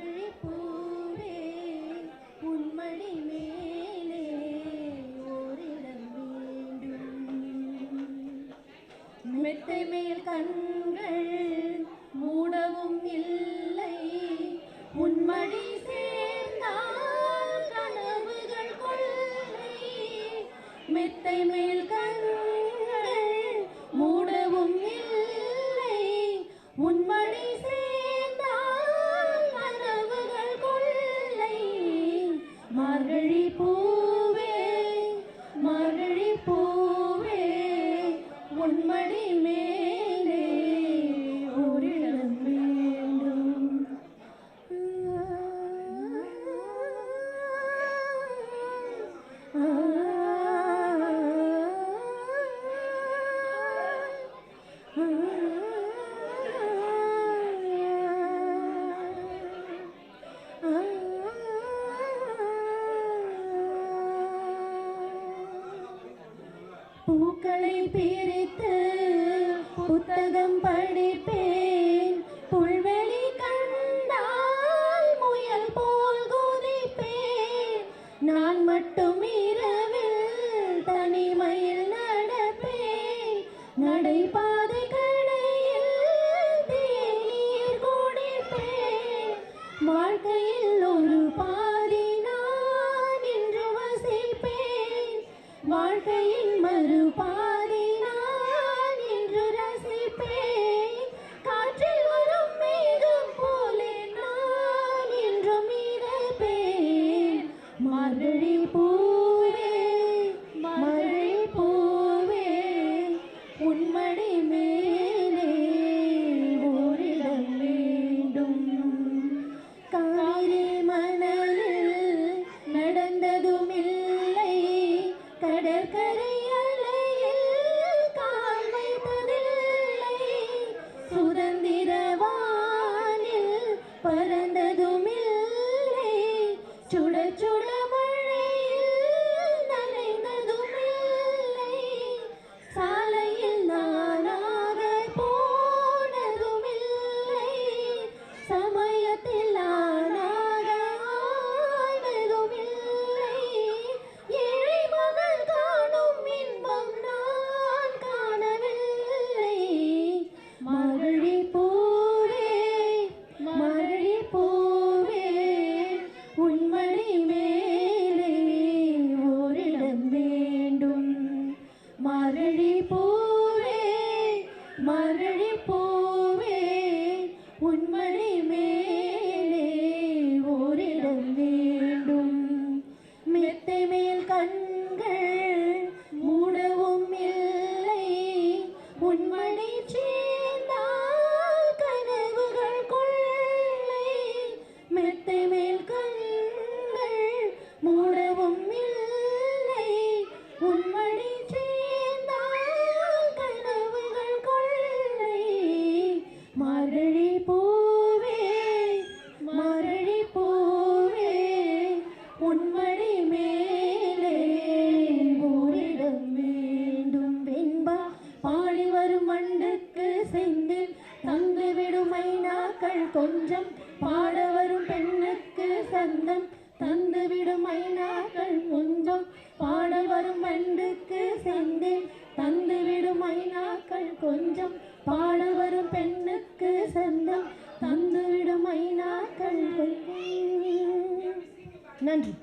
மார்கழி பூவே உன்மடி மேலே ஓரிடம் வேண்டும். மெத்தை மேல் கண்கள் மூடவும் இல்லை, உன்மடி சேர்ந்தால் கனவுகள் கொள்ளை. மெத்தை மேல் கண்கள் மூடவும் இல்லை, உன்மடி சேர்ந்தால் கனவுகள் கொள்ளை. மார்கழி பூவே மார்கழி பூவே உன்மடி மேலே ஓரிடம் வேண்டும். பூக்களை பிரித்து புத்தகம் படிப்பேன், புல்வெளி கண்டால் முயல் போல் குதிப்பேன். நான் மட்டும் இரவில் தனிமையில் நடப்பேன், நடைபாதை கடையில் தேநீர் குடிப்பேன். வாழ்க்கையில் ஒரு பாதி நான் இன்று வசிப்பேன், வாழ்க்கையின் மறுபாதி நான் இன்று ரசிப்பேன். காற்றில் வரும் மேகம் போலே நான் இன்றும் மிதப்பேன். மார்கழி பூவே மார்கழி பூவே உன்மடி மேலே ஓரிடம் வேண்டும். காவிரி மணலில் நடந்ததும் இல்லை, கடற்கரை அலையில் கால் வைத்ததில்லை. சுதந்திர வானில் பறந்ததும் இல்லை, சுட சுட மழையில் நனைந்ததும் இல்லை. சாலையில் நானாக போனதும் இல்லை, சமயத்தில் நானாக ஆனதும் இல்லை. ஏழை மகள் காணும் இன்பம் நான் காணவில்லை. மார்கழி பூவே மார்கழி பூவே உன்மடி மேலே ஓரிடம் வேண்டும். மார்கழி பூவே மார்கழி பூவே உன்மடி மேலே ஓரிடம் வேண்டும். மெத்தை மேல் கண்கள் மூடவும் இல்லை, உன்மடி சேர்ந்தால் கனவுகள் கொள்ளை. மெத்தை மேல் கண்கள் மூடவும் இல்லை, உன்மடி சேர்ந்தால் கனவுகள் கொள்ளை. மார்கழி பூவே மார்கழி பூவே உன்மடி மேலே ஓரிடம் வேண்டும். வெண்பா பாடி வரும் மண்டுக்கு செந்தில் தந்துவிடும் மைனாக்கள் கொஞ்சம், பாட வரும் பெண்ணுக்கு சந்தம் தந்துவிடும் மைனாக்கள் கொஞ்சம். பாட வரும் மண்டுக்கு செந்தில் தந்துவிடும் மைனாக்கள் கொஞ்சம், பாட வரும் பெண்ணுக்கு சந்தம் தந்துவிடும் மைனாக்கள் கொஞ்சம். நன்றி.